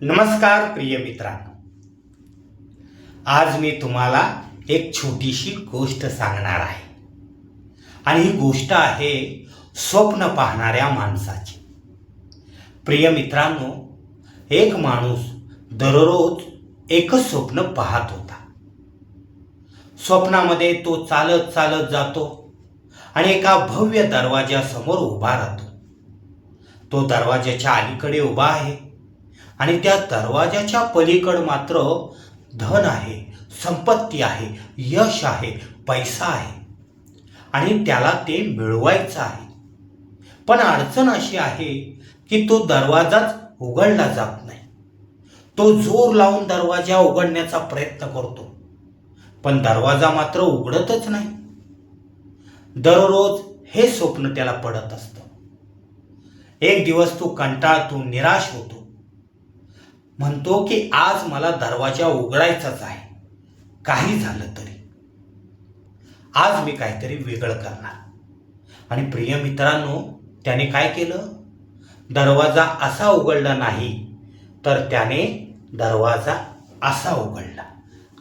नमस्कार प्रिय मित्रांनो, आज मी तुम्हाला एक छोटीशी गोष्ट सांगणार आहे आणि ही गोष्ट आहे स्वप्न पाहणाऱ्या माणसाची. प्रिय मित्रांनो, एक माणूस दररोज एकच स्वप्न पाहत होता. स्वप्नामध्ये तो चालत चालत जातो आणि एका भव्य दरवाजासमोर उभा राहतो. तो दरवाजाच्या अलीकडे उभा आहे आणि त्या दरवाजाच्या पलीकड मात्र धन आहे, संपत्ती आहे, यश आहे, पैसा आहे आणि त्याला ते मिळवायचं आहे. पण अडचण अशी आहे की तो दरवाजाच उघडला जात नाही. तो जोर लावून दरवाजा उघडण्याचा प्रयत्न करतो, पण दरवाजा मात्र उघडतच नाही. दररोज हे स्वप्न त्याला पडत असतं. एक दिवस तो कंटाळतो, निराश होतो, म्हणतो की आज मला दरवाजा उघडायचाच आहे, काही झालं तरी. आज मी काहीतरी वेगळं करणार. आणि प्रिय मित्रांनो, त्याने काय केलं? दरवाजा असा उघडला नाही, तर त्याने दरवाजा असा उघडला,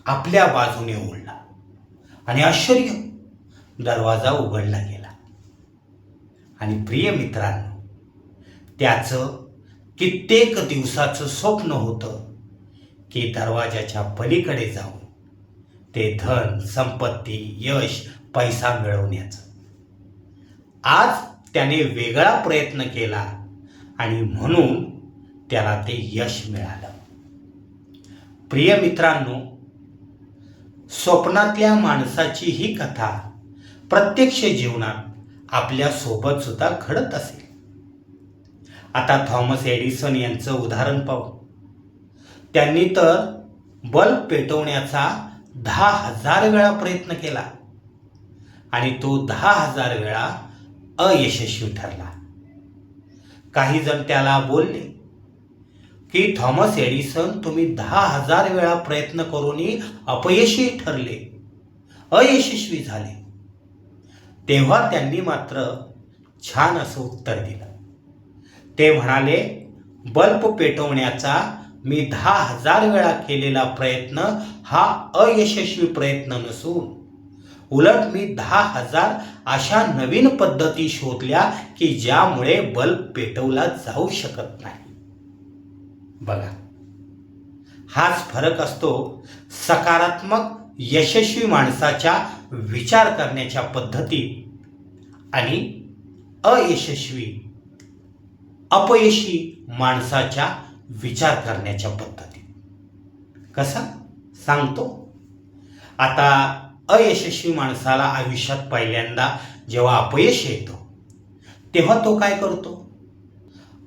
आपल्या बाजूने उघडला आणि आश्चर्य, दरवाजा उघडला गेला. आणि प्रिय मित्रांनो, त्याचं कित्येक दिवसाचं स्वप्न होतं की दरवाजाच्या पलीकडे जाऊन ते धन, संपत्ती, यश, पैसा मिळवण्याचं. आज त्याने वेगळा प्रयत्न केला आणि म्हणून त्याला ते यश मिळालं. प्रिय मित्रांनो, स्वप्नातल्या माणसाची ही कथा प्रत्यक्ष जीवनात आपल्या सोबत सुद्धा घडत असेल. आता थॉमस एडिसन यांचं उदाहरण पाहू. त्यांनी तर बल्ब पेटवण्याचा 10,000 वेळा प्रयत्न केला आणि तो 10,000 वेळा अयशस्वी ठरला. काही जण त्याला बोलले की थॉमस एडिसन, तुम्ही 10,000 वेळा प्रयत्न करूनही अपयशी ठरले, अयशस्वी झाले. तेव्हा त्यांनी मात्र छान असं उत्तर दिलं. ते म्हणाले, बल्ब पेटवण्याचा मी 10,000 वेळा केलेला प्रयत्न हा अयशस्वी प्रयत्न नसून उलट मी 10,000 अशा नवीन पद्धती शोधल्या की ज्यामुळे बल्ब पेटवला जाऊ शकत नाही. बघा, हाच फरक असतो सकारात्मक यशस्वी माणसाच्या विचार करण्याच्या पद्धतीत आणि अयशस्वी अपयशी माणसाच्या विचार करण्याच्या पद्धती. कसा सांगतो. आता अयशस्वी माणसाला आयुष्यात पहिल्यांदा जेव्हा अपयश येतो तेव्हा तो काय करतो?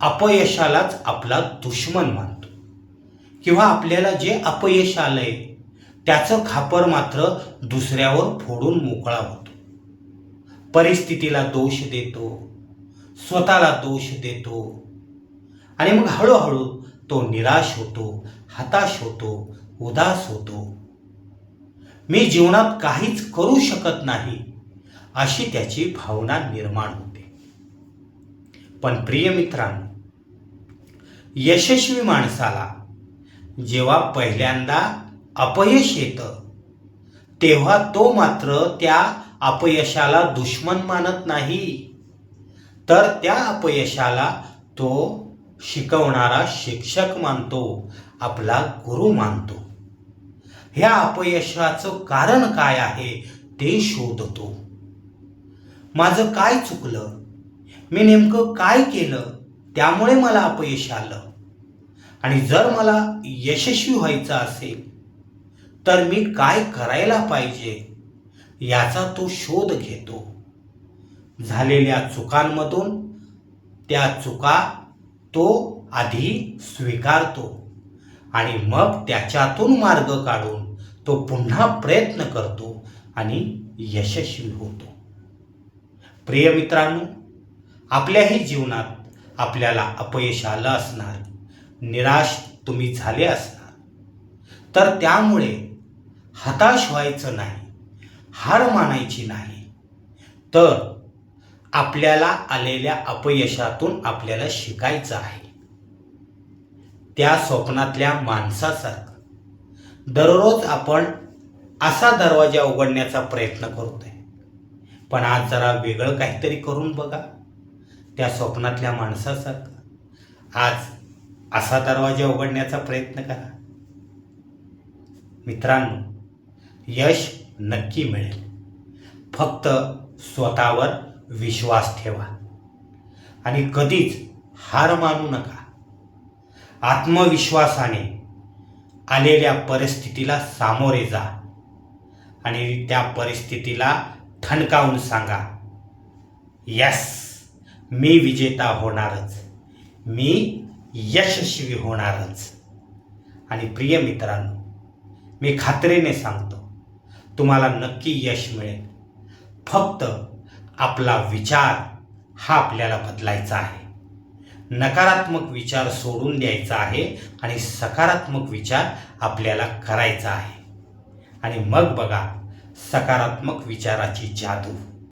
अपयशालाच आपला दुश्मन मानतो किंवा आपल्याला जे अपयश आलंय त्याचं खापर मात्र दुसऱ्यावर फोडून मोकळा होतो. परिस्थितीला दोष देतो, स्वतःला दोष देतो आणि मग हळूहळू तो निराश होतो, हताश होतो, उदास होतो. मी जीवनात काहीच करू शकत नाही अशी त्याची भावना निर्माण होते. पण प्रिय मित्रांनो, यशस्वी माणसाला जेव्हा पहिल्यांदा अपयश येतं तेव्हा तो मात्र त्या अपयशाला दुश्मन मानत नाही, तर त्या अपयशाला तो शिकवणारा शिक्षक मानतो, आपला गुरु मानतो. ह्या अपयशाचं कारण काय आहे ते शोधतो. माझं काय चुकलं, मी नेमकं काय केलं त्यामुळे मला अपयश आलं, आणि जर मला यशस्वी व्हायचं असेल तर मी काय करायला पाहिजे याचा तो शोध घेतो. झालेल्या चुकांमधून त्या चुका तो आधी स्वीकारतो आणि मग त्याच्यातून मार्ग काढून तो पुन्हा प्रयत्न करतो आणि यशस्वी होतो. प्रिय मित्रांनो, आपल्याही जीवनात आपल्याला अपयश आलं असणार, निराश तुम्ही झाले असणार, तर त्यामुळे हताश व्हायचं नाही, हार मानायची नाही, तर आपल्याला आलेल्या अपयशातून आपल्याला शिकायचं आहे. त्या स्वप्नातल्या माणसासारखं दररोज आपण असा दरवाजा उघडण्याचा प्रयत्न करतोय. पण आज जरा वेगळं काहीतरी करून बघा. त्या स्वप्नातल्या माणसासारखं आज असा दरवाजा उघडण्याचा प्रयत्न करा. मित्रांनो, यश नक्की मिळेल. फक्त स्वतःवर विश्वास ठेवा आणि कधीच हार मानू नका. आत्मविश्वासाने आलेल्या परिस्थितीला सामोरे जा आणि त्या परिस्थितीला ठणकावून सांगा, यस, मी विजेता होणारच, मी यशस्वी होणारच. आणि प्रिय मित्रांनो, मी खात्रीने सांगतो, तुम्हाला नक्की यश मिळेल. फक्त आपला विचार हा आपल्याला बदलायचा आहे. नकारात्मक विचार सोडून द्यायचा आहे आणि सकारात्मक विचार आपल्याला करायचा आहे. आणि मग बघा सकारात्मक विचाराची जादू.